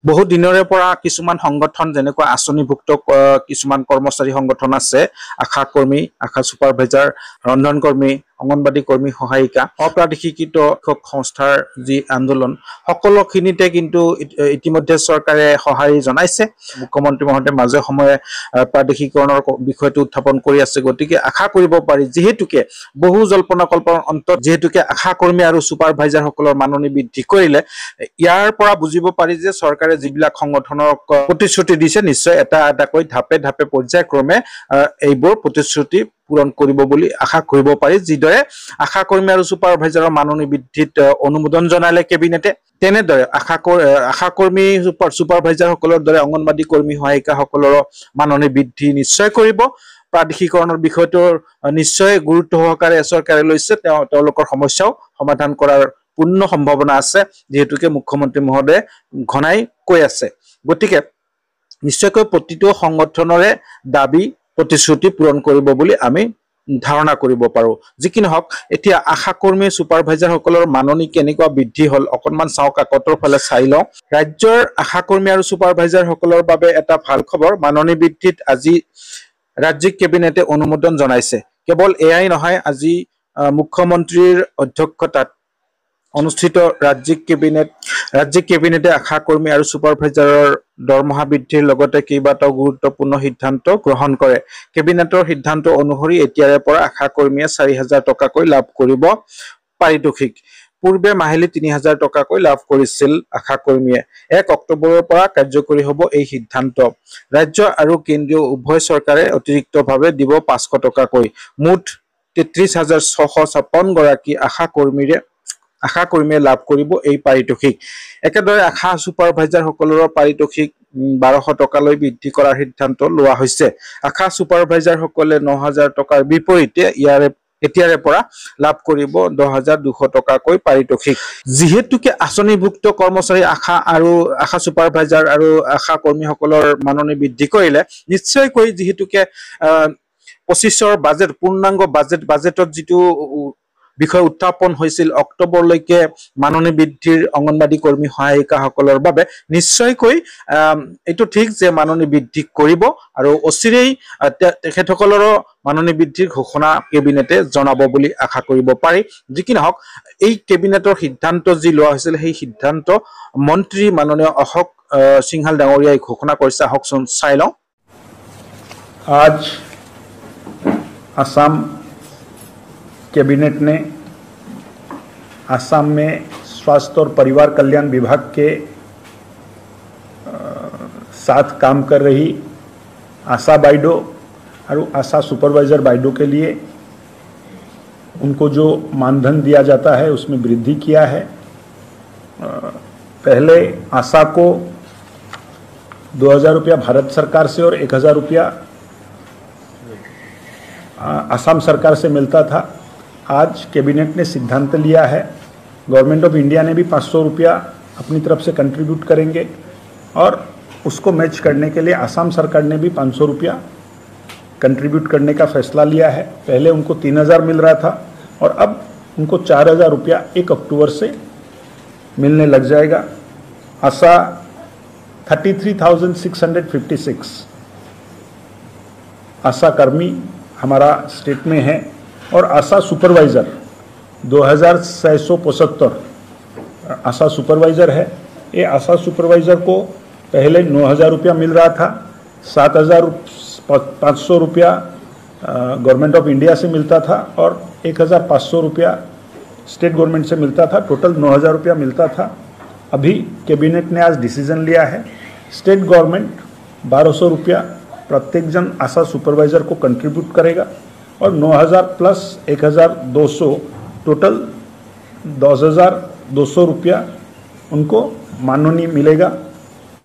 বহু দিনৰে পৰা কিছুমান সংগঠন যেনেকৈ আঁচনিভুক্ত কিছুমান কৰ্মচাৰী সংগঠন আছে, আশা কৰ্মী, আশা ছুপাৰভাইজাৰ, ৰন্ধন কৰ্মী, অংগনবাদী কৰ্মী, সহায়িকা, অপ্ৰাদেশিকৃত শিক্ষক সংস্থাৰ যি আন্দোলন, সকলোখিনিতে কিন্তু ইতিমধ্যে চৰকাৰে সঁহাৰি জনাইছে। মুখ্যমন্ত্ৰী মহোদয়ে মাজে সময়ে প্ৰাদেশিকৰণৰ বিষয়টো উত্থাপন কৰি আছে। গতিকে আশা কৰিব পাৰি, যিহেতুকে বহু জল্পনা কল্পনাৰ অন্তত যিহেতুকে আশা কৰ্মী আৰু ছুপাৰভাইজাৰসকলৰ মাননি বৃদ্ধি কৰিলে, ইয়াৰ পৰা বুজিব পাৰি যে চৰকাৰে যিবিলাক সংগঠনক প্ৰতিশ্ৰুতি দিছে, নিশ্চয় এটা এটাকৈ ধাপে ধাপে পৰ্যায়ক্ৰমে এইবোৰ প্ৰতিশ্ৰুতি পূৰণ কৰিব বুলি আশা কৰিব পাৰি। যিদৰে আশা কৰ্মী আৰু ছুপাৰভাইজাৰৰ মাননি বৃদ্ধিত অনুমোদন জনালে কেবিনেটে, তেনেদৰে আশা কৰ্মী ছুপাৰভাইজাৰসকলৰ দৰে অংগনবাদী কৰ্মী, সহায়িকাসকলৰো মাননি বৃদ্ধি নিশ্চয় কৰিব। প্ৰাদেশিকৰণৰ বিষয়টোৰ নিশ্চয় গুৰুত্ব সহকাৰে চৰকাৰে লৈছে। তেওঁলোকৰ সমস্যাও সমাধান কৰাৰ পূৰ্ণ সম্ভাৱনা আছে, যিহেতুকে মুখ্যমন্ত্ৰী মহোদয়ে ঘনাই কৈ আছে। গতিকে নিশ্চয়কৈ প্ৰতিটো সংগঠনৰে দাবী প্ৰতিশ্ৰুতি পূৰণ কৰিব বুলি আমি ধাৰণা কৰিব পাৰো। যি কি নহওক, এতিয়া আশা কৰ্মী ছুপাৰভাইজাৰসকলৰ মাননি কেনেকুৱা বৃদ্ধি হ'ল অকণমান চাওঁ, কাকতৰ ফালে চাই লওঁ। ৰাজ্যৰ আশা কৰ্মী আৰু ছুপাৰভাইজাৰসকলৰ বাবে এটা ভাল খবৰ, মাননি বৃদ্ধিত আজি ৰাজ্যিক কেবিনেটে অনুমোদন জনাইছে। কেৱল এয়াই নহয়, আজি মুখ্যমন্ত্ৰীৰ অধ্যক্ষতাত অনুষ্ঠিত ৰাজ্যিক কেবিনেটে আশা কৰ্মী আৰু ছুপাৰভাইজাৰৰ দৰমহা বৃদ্ধিৰ লগতে কেইবাটাও গুৰুত্বপূৰ্ণ সিদ্ধান্ত গ্ৰহণ কৰে। কেবিনেটৰ সিদ্ধান্ত অনুসৰি এতিয়াৰে পৰা আশা কৰ্মীয়ে 4,000 টকাকৈ লাভ কৰিব পাৰিতোষিক। পূৰ্বে মাহিলী 3,000 টকাকৈ লাভ কৰিছিল আশা কৰ্মীয়ে। 1 অক্টোবৰৰ পৰা কাৰ্যকৰী হ'ব এই সিদ্ধান্ত। ৰাজ্য আৰু কেন্দ্ৰীয় উভয় চৰকাৰে অতিৰিক্তভাৱে দিব 500 টকাকৈ। মুঠ 33,656 গৰাকী আশা কৰ্মীয়ে লাভ কৰিব এই পাৰিতোষিক। একেদৰে আশা ছুপাৰভাইজাৰসকলৰো পাৰিতোষিক 1,200 টকালৈ বৃদ্ধি কৰাৰ সিদ্ধান্ত লোৱা হৈছে। আশা ছুপাৰভাইজাৰসকলে 9,000 টকাৰ বিপৰীতে এতিয়াৰে পৰা লাভ কৰিব 10,200 টকাকৈ পাৰিতোষিক। যিহেতুকে আঁচনিভুক্ত কৰ্মচাৰী আশা ছুপাৰভাইজাৰ আৰু আশা কৰ্মীসকলৰ মাননি বৃদ্ধি কৰিলে, নিশ্চয়কৈ যিহেতুকে 25ৰ বাজেট, পূৰ্ণাংগ বাজেটত যিটো বিষয় উত্থাপন হৈছিল অক্টোবৰলৈকে মাননি বৃদ্ধিৰ অংগনবাদী কৰ্মী, সহায়িকাসকলৰ বাবে, নিশ্চয়কৈ এইটো ঠিক যে মাননি বৃদ্ধি কৰিব আৰু অচিৰেই তেখেতসকলৰো মাননি বৃদ্ধিৰ ঘোষণা কেবিনেটে জনাব বুলি আশা কৰিব পাৰি। যি কি নহওক, এই কেবিনেটৰ সিদ্ধান্ত যি লোৱা হৈছিল, সেই সিদ্ধান্ত মন্ত্ৰী মাননীয় অশোক সিংহাল ডাঙৰীয়াই ঘোষণা কৰিছে। আহকচোন চাই লওঁ। आज असम कैबिनेट ने असम में स्वास्थ्य और परिवार कल्याण विभाग के साथ काम कर रही आशा बाइडो और आशा सुपरवाइज़र बाइडो के लिए उनको जो मानधन दिया जाता है उसमें वृद्धि किया है। पहले आशा को 2,000 रुपया भारत सरकार से और 1,000 रुपया असम सरकार से मिलता था। आज कैबिनेट ने सिद्धांत लिया है, गवर्नमेंट ऑफ इंडिया ने भी 500 रुपया अपनी तरफ से कंट्रीब्यूट करेंगे और उसको मैच करने के लिए असम सरकार ने भी 500 रुपया कंट्रीब्यूट करने का फैसला लिया है। पहले उनको 3,000 मिल रहा था और अब उनको 4,000 रुपया 1 अक्टूबर से मिलने लग जाएगा। आशा 33,656 आशा कर्मी हमारा स्टेट में है और आशा सुपरवाइज़र 2,675 आशा सुपरवाइज़र है। ये आशा सुपरवाइज़र को पहले 9,000 रुपया मिल रहा था, 7,500 रुपया गवर्नमेंट ऑफ इंडिया से मिलता था और 1,500 रुपया स्टेट गवर्नमेंट से मिलता था। टोटल 9,000 रुपया मिलता था। अभी कैबिनेट ने आज डिसीजन लिया है, स्टेट गवर्नमेंट 1,200 रुपया प्रत्येक जन आशा सुपरवाइज़र को कंट्रीब्यूट करेगा और 9,000 प्लस 1,200 टोटल 10,200 रुपया उनको माननी मिलेगा।